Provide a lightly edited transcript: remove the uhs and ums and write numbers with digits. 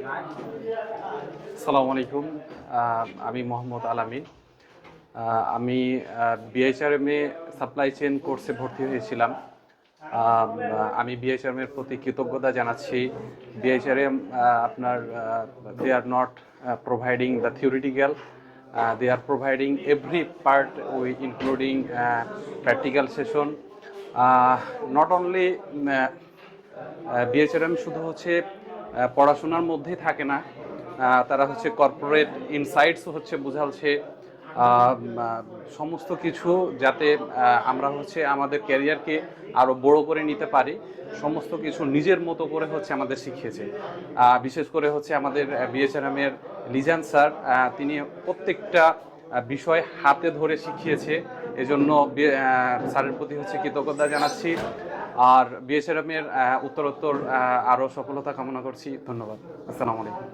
আসসালামু আলাইকুম। আমি মোহাম্মদ আলামিন। আমি বিএইচআরএম এ সাপ্লাই চেইন কোর্সে ভর্তি হয়েছিলাম। আমি বিএইচআরএম এর প্রতি কৃতজ্ঞতা জানাচ্ছি। বিএইচআরএম আপনার they are not providing the theoretical, they are providing every part including practical session. Not only বিএইচআরএম শুধু হচ্ছে পড়াশোনার মধ্যেই থাকে না, তারা হচ্ছে কর্পোরেট ইনসাইটস হচ্ছে বোঝাচ্ছে সমস্ত কিছু, যাতে আমরা হচ্ছে আমাদের ক্যারিয়ারকে আরও বড় করে নিতে পারি। সমস্ত কিছু নিজের মতো করে হচ্ছে আমাদের শিখিয়েছে। বিশেষ করে হচ্ছে আমাদের বিএইচআরএম-এর লিজান স্যার, তিনি প্রত্যেকটা বিষয় হাতে ধরে শিখিয়েছে। এজন্য স্যারের প্রতি হচ্ছে কৃতজ্ঞতা জানাচ্ছি। আর বিএইচআরএম-এর উত্তরোত্তর আরও সফলতা কামনা করছি। ধন্যবাদ। আসসালামু আলাইকুম।